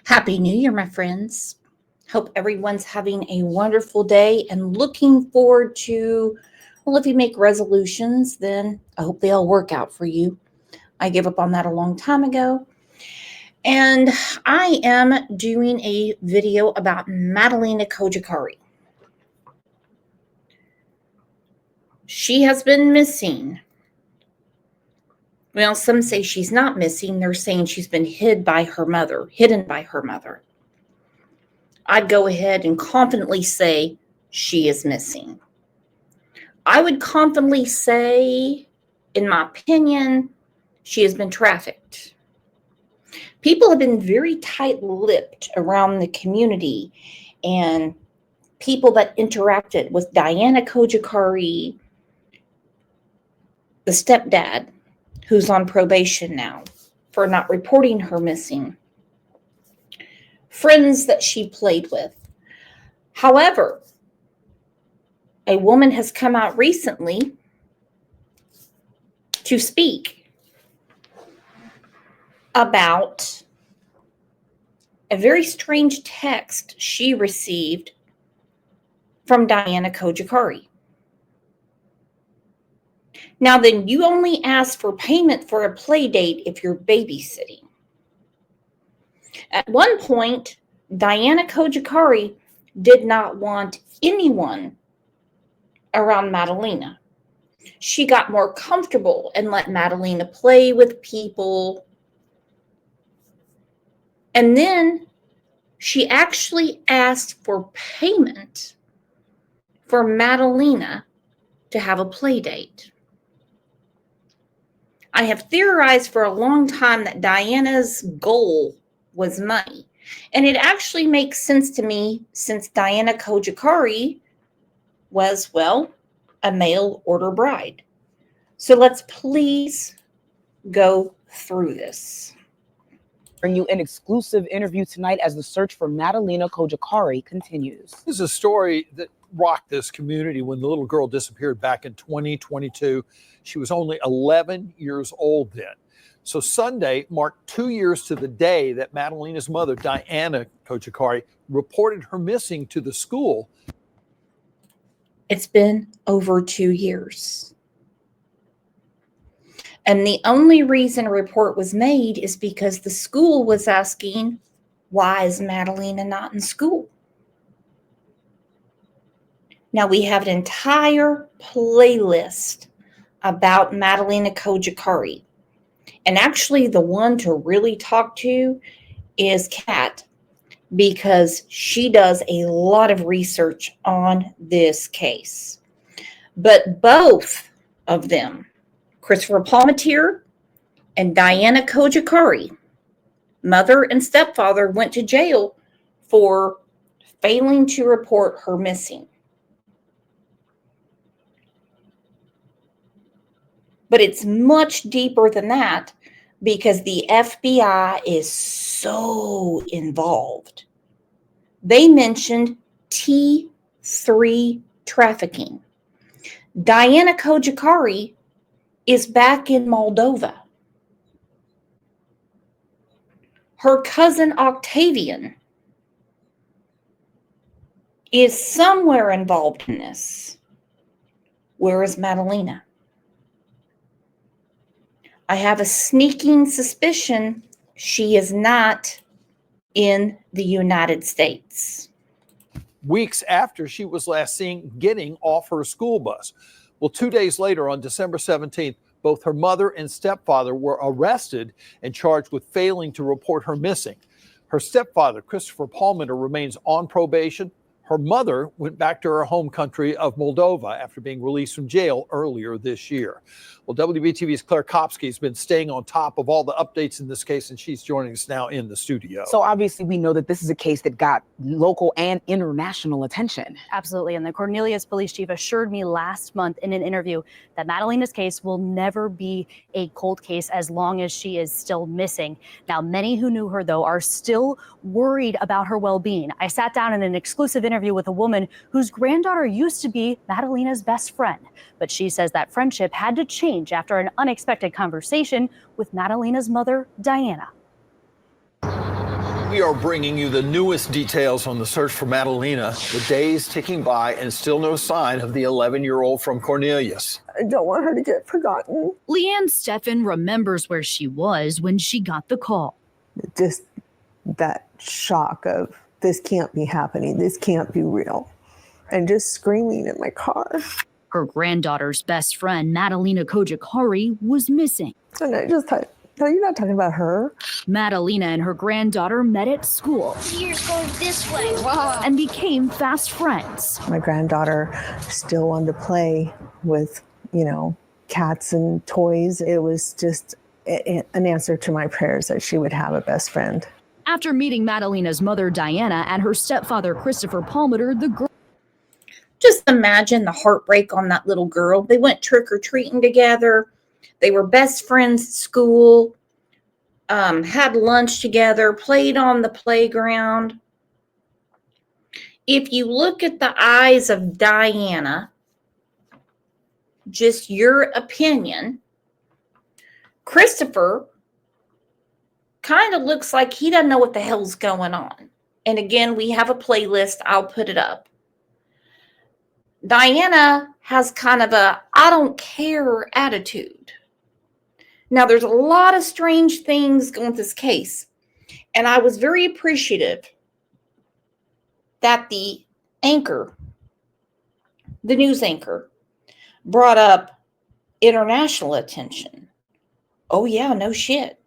Happy New Year, my friends. Hope everyone's having a wonderful day and looking forward to, well, if you make resolutions, then I hope they all work out for you. I gave up on that a long time ago. And I am doing a video about Madalena Kojakari. She has been missing. Well, some say she's not missing. They're saying she's been hidden by her mother. I'd go ahead and confidently say she is missing. I would confidently say, in my opinion, she has been trafficked. People have been very tight-lipped around the community, and people that interacted with Diana Kojakari, the stepdad, who's on probation now for not reporting her missing, friends that she played with. However, a woman has come out recently to speak about a very strange text she received from Diana Kojakari. Now then, you only ask for payment for a play date if you're babysitting. At one point, Diana Kojakari did not want anyone around Madalena. She got more comfortable and let Madalena play with people. And then she actually asked for payment for Madalena to have a play date. I have theorized for a long time that Diana's goal was money. And it actually makes sense to me since Diana Kojakari was, well, a mail order bride. So let's please go through this. Bring you an exclusive interview tonight as the search for Madalena Kojakari continues. This is a story that rocked this community when the little girl disappeared back in 2022. She was only 11 years old then. So Sunday marked 2 years to the day that Madalena's mother, Diana Kojakari, reported her missing to the school. It's been over 2 years. And the only reason a report was made is because the school was asking, why is Madalena not in school? Now we have an entire playlist about Madalena Kojakari. And actually the one to really talk to is Kat, because she does a lot of research on this case. But both of them, Christopher Palmatier and Diana Kojakari, mother and stepfather, went to jail for failing to report her missing. But it's much deeper than that because the FBI is so involved. They mentioned T3 trafficking. Diana Kojakari is back in Moldova. Her cousin Octavian is somewhere involved in this. Where is Madalena? I have a sneaking suspicion she is not in the United States. Weeks after she was last seen getting off her school bus. Well, 2 days later, on December 17th, both her mother and stepfather were arrested and charged with failing to report her missing. Her stepfather, Christopher Palmatier, remains on probation. Her mother went back to her home country of Moldova after being released from jail earlier this year. Well, WBTV's Claire Kopsky has been staying on top of all the updates in this case, and she's joining us now in the studio. So obviously we know that this is a case that got local and international attention. Absolutely. And the Cornelius police chief assured me last month in an interview that Madalena's case will never be a cold case as long as she is still missing. Now, many who knew her, though, are still worried about her well-being. I sat down in an exclusive interview with a woman whose granddaughter used to be Madalena's best friend. But she says that friendship had to change after an unexpected conversation with Madalena's mother, Diana. We are bringing you the newest details on the search for Madalena. The days ticking by and still no sign of the 11-year-old from Cornelius. I don't want her to get forgotten. Leanne Steffen remembers where she was when she got the call. Just that shock of, this can't be happening. This can't be real. And just screaming in my car. Her granddaughter's best friend, Madalena Kojikari, was missing. And I just thought, no, you're not talking about her. Madalena and her granddaughter met at school. Here's going this way. Wow. And became fast friends. My granddaughter still wanted to play with, cats and toys. It was just an answer to my prayers that she would have a best friend. After meeting Madalena's mother, Diana, and her stepfather, Christopher Palmer, the girl. Just imagine the heartbreak on that little girl. They went trick-or-treating together. They were best friends at school, had lunch together, played on the playground. If you look at the eyes of Diana, just your opinion, Christopher kind of looks like he doesn't know what the hell's going on. And again, we have a playlist. I'll put it up. Diana has kind of a I don't care attitude. Now, there's a lot of strange things going with this case. And I was very appreciative that the news anchor, brought up international attention. Oh, yeah, no shit.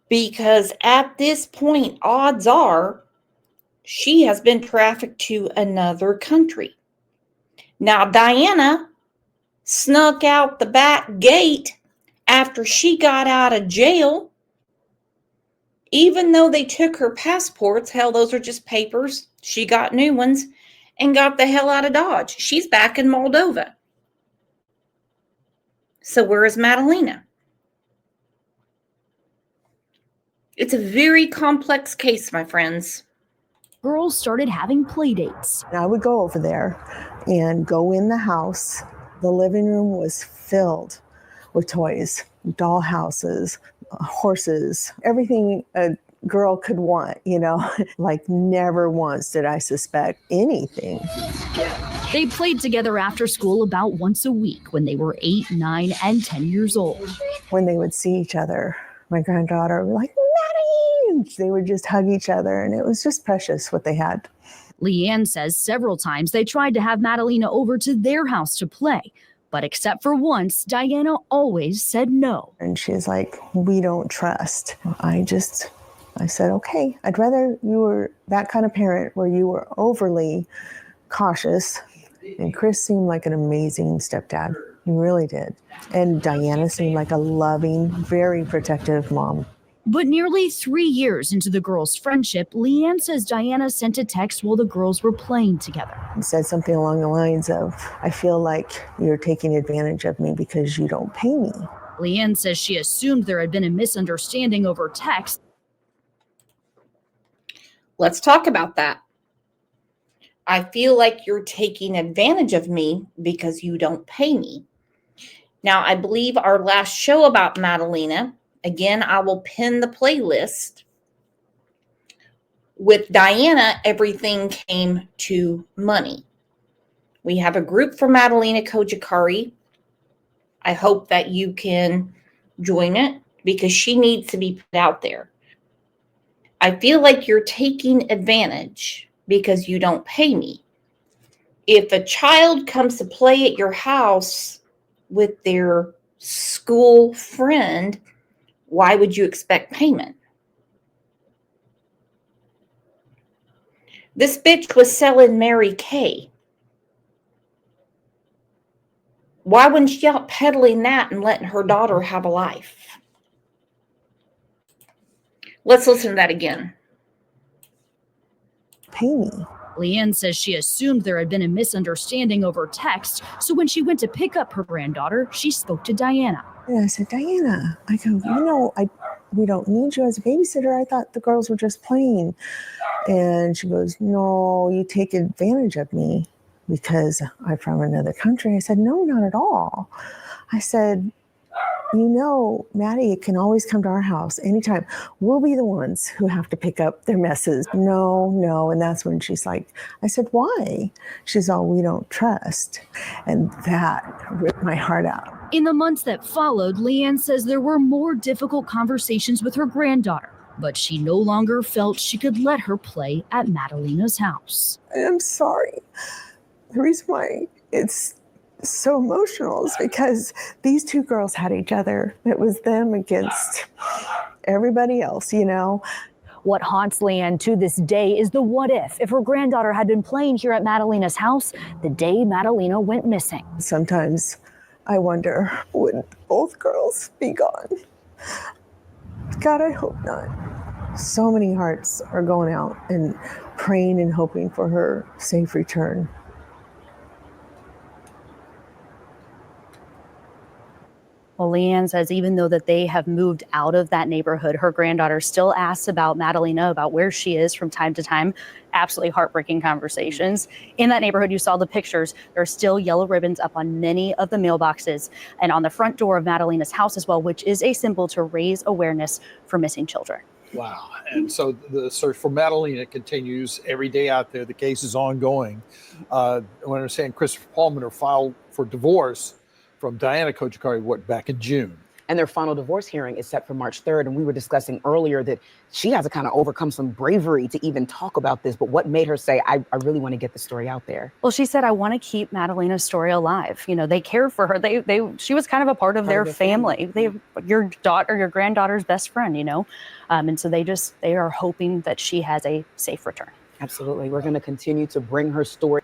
Because at this point, odds are she has been trafficked to another country. Now, Diana snuck out the back gate after she got out of jail. Even though they took her passports, hell, those are just papers. She got new ones and got the hell out of Dodge. She's back in Moldova. So where is Madalena? It's a very complex case, my friends. Girls started having playdates. And I would go over there and go in the house. The living room was filled with toys, doll houses, horses, everything a girl could want, Like never once did I suspect anything. They played together after school about once a week when they were 8, 9, and 10 years old. When they would see each other, my granddaughter would be like, Maddie! They would just hug each other, and it was just precious what they had. Leanne says several times they tried to have Madalena over to their house to play, but except for once, Diana always said no. And she's like, we don't trust. I said, okay, I'd rather you were that kind of parent where you were overly cautious. And Chris seemed like an amazing stepdad. He really did. And Diana seemed like a loving, very protective mom. But nearly 3 years into the girls' friendship, Leanne says Diana sent a text while the girls were playing together. He said something along the lines of, I feel like you're taking advantage of me because you don't pay me. Leanne says she assumed there had been a misunderstanding over text. Let's talk about that. I feel like you're taking advantage of me because you don't pay me. Now, I believe our last show about Madalena, again, I will pin the playlist. With Diana, everything came to money. We have a group for Madalena Kojikari. I hope that you can join it because she needs to be put out there. I feel like you're taking advantage because you don't pay me. If a child comes to play at your house with their school friend, why would you expect payment? This bitch was selling Mary Kay. Why wasn't she out peddling that and letting her daughter have a life? Let's listen to that again. Pay me. Leanne says she assumed there had been a misunderstanding over text, so when she went to pick up her granddaughter, she spoke to Diana. And I said, Diana, I go, we don't need you as a babysitter. I thought the girls were just playing. And she goes, no, you take advantage of me because I'm from another country. I said, no, not at all. I said, You know, Maddie can always come to our house anytime. We'll be the ones who have to pick up their messes. No. And that's when she's like, I said, why? She's all, we don't trust. And that ripped my heart out. In the months that followed, Leanne says there were more difficult conversations with her granddaughter, but she no longer felt she could let her play at Madalena's house. I'm sorry. The reason why it's so emotional is because these two girls had each other. It was them against everybody else, you know. What haunts Leanne to this day is the what if her granddaughter had been playing here at Madalena's house the day Madalena went missing. Sometimes I wonder, would both girls be gone? God, I hope not. So many hearts are going out and praying and hoping for her safe return. Well, Leanne says even though that they have moved out of that neighborhood, her granddaughter still asks about Madalena, about where she is from time to time. Absolutely heartbreaking conversations. In that neighborhood, you saw the pictures. There are still yellow ribbons up on many of the mailboxes and on the front door of Madalena's house as well, which is a symbol to raise awareness for missing children. Wow. And so the search for Madalena continues every day out there. The case is ongoing. When I'm saying Christopher Palmer filed for divorce from Diana Kojikari, back in June. And their final divorce hearing is set for March 3rd. And we were discussing earlier that she has to kind of overcome some bravery to even talk about this. But what made her say, I really want to get the story out there? Well, she said, I want to keep Madalena's story alive. You know, they care for her. She was kind of a part of their family. Your daughter, your granddaughter's best friend, you know. And so they are hoping that she has a safe return. Absolutely. We're going to continue to bring her story.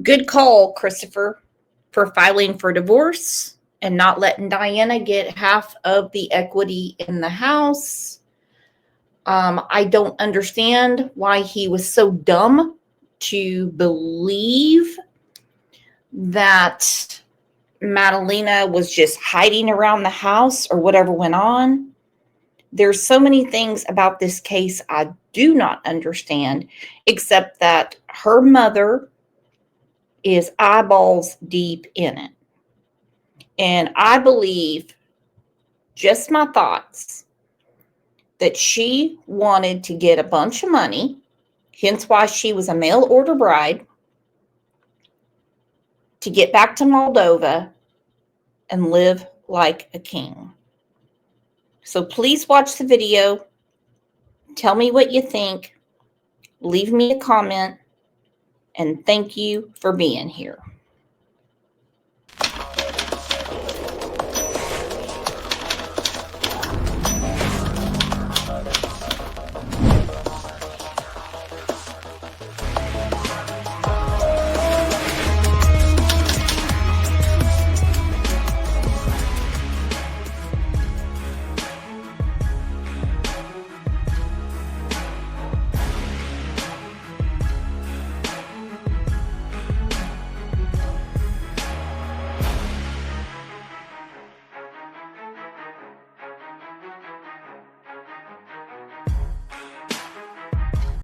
Good call, Christopher, for filing for divorce and not letting Diana get half of the equity in the house. I don't understand why he was so dumb to believe that Madalena was just hiding around the house or whatever went on. There's so many things about this case I do not understand, except that her mother is eyeballs deep in it. And I believe, just my thoughts, that she wanted to get a bunch of money, hence why she was a mail order bride, to get back to Moldova and live like a king. So please watch the video. Tell me what you think. Leave me a comment. And thank you for being here.